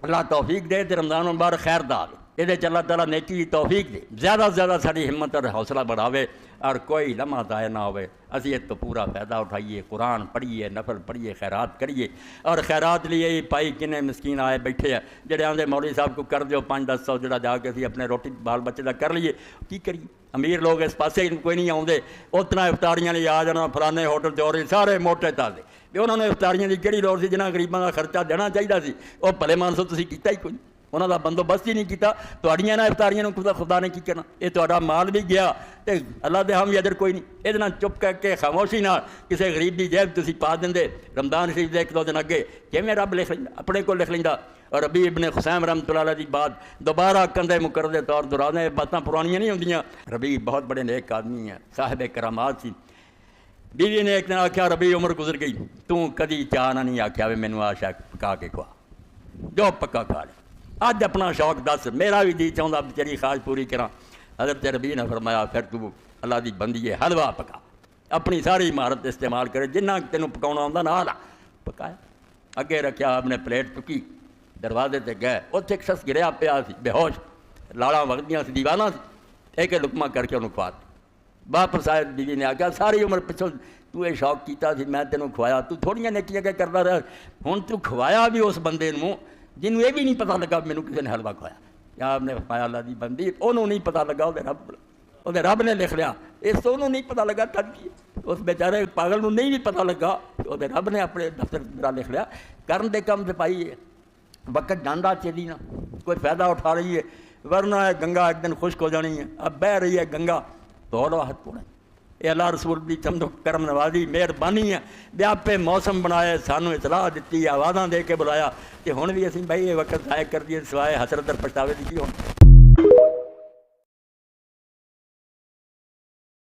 اللہ توفیق دے تو رمضان مبارک خیر دا یہ اللہ تعالیٰ نیکی کی توفیق دے، زیادہ سے زیادہ ساری ہمت اور حوصلہ بڑھاوے اور کوئی لمحہ ضائع نہ ہوئے، اسی اس تو پورا فائدہ اٹھائیے، قرآن پڑھیے، نفل پڑھیے، خیرات کریے۔ اور خیرات لیے ہی پائی کنے مسکین آئے بیٹھے ہیں جڑے آندے مولوی صاحب کو کر دیو 5-10 جڑا جا کے اسی اپنے روٹی بال بچے دا کر لیے، کی کریے؟ امیر لوگ اس پاسے کوئی نہیں آتے، اتنا افطاریاں لیے آ جانا فلانے ہوٹل تے اور سارے موٹے تازے بھی انہوں نے افطاریاں کی کہڑی لوڑ سی جنہاں غریباں کا خرچہ دینا چاہیے سی، وہ بھلے مانسو تسی کیتا ہی کوئی نہیں، انہوں کا بندوبست ہی نہیں کیتا، تہاڈیاں نہ افطاریاں خدا نے کی کرنا، یہ تہاڈا مال بھی گیا تے اللہ دے ہم اجر کوئی نہیں، یہ چپ کر کے خاموشی نال کسی غریب دی جیب تسی پا دیندے، رمضان شریف دے 1-2 دن اگے کیویں رب لکھ لیندا اپنے کو لکھ لیندا۔ اور ربیع ابن خثیم رحمۃ اللہ علیہ دی بات دوبارہ کندھے مقرر دے طور دہرانے، یہ باتاں پرانیاں نہیں ہوندیاں۔ ربیع بہت بڑے نیک آدمی ہیں، صاحب کرامات سی۔ بیوی نے ایک دن آخیا ربیع عمر گزر گئی، تو کدی چاہ نہ نہیں آخیا بھی مینوں آ شاہ پکا کے کھوا، جو پکا کھا لے، اج اپنا شوق دس، میرا بھی جی چاہتا تیری خواہش پوری کراں۔ حضرت ربیع نے فرمایا پھر تو اللہ دی بندی ہے، حلوہ پکا، اپنی ساری مہارت استعمال کرے، جنہ تینوں پکاؤنا آਉਂਦਾ نہ لا پکایا، اگے رکھیا، آپ نے پلیٹ چکی، دروازے تے گئے، اتنے ایک شخص گریا پیا سی بے ہوش، لاڑاں وگدیاں سی، دیوانہ سی، ایک لقمہ کر کے انہوں کھوا دیا۔ واپس آئے بیوی نے آخیا ساری عمر پچھوں تو یہ شوق کیتا سی، میں تینوں کھوایا، تو تھوڑیاں نیکیاں کہ کرتا رہا، ہن تو کھوایا بھی اس بندے نوں جنوں یہ بھی نہیں پتہ لگا مینوں کسی نے حلوہ کھوایا۔ یا آپ نے فرمایا اللہ دی بندی، انہوں نہیں پتہ لگا، وہ رب نے لکھ لیا، اس تو انہوں نہیں پتہ لگا، اس بیچارے پاگل نوں نہیں بھی پتہ لگا، وہ رب نے اپنے دفتر لکھ لیا۔ کرن دے کم تے پائی وقت جانا چلی نہ، کوئی فائدہ اٹھا رہی ہے، ورنہ گنگا ایک دن خشک ہو جانی ہے، اب بہہ رہی ہے گنگا، دوڑو ہاتھ پوڑے۔ یہ اللہ رسول دی چمدو کرم نوازی مہربانی ہے، بیا پہ موسم بنائے، سانو اطلاع دیتی، آوازاں دے کے بلایا کہ ہن بھی اسی بھائی یہ وقت ضائع کر دیے، سوائے حسرت اور پچھتاوے دی کی ہون۔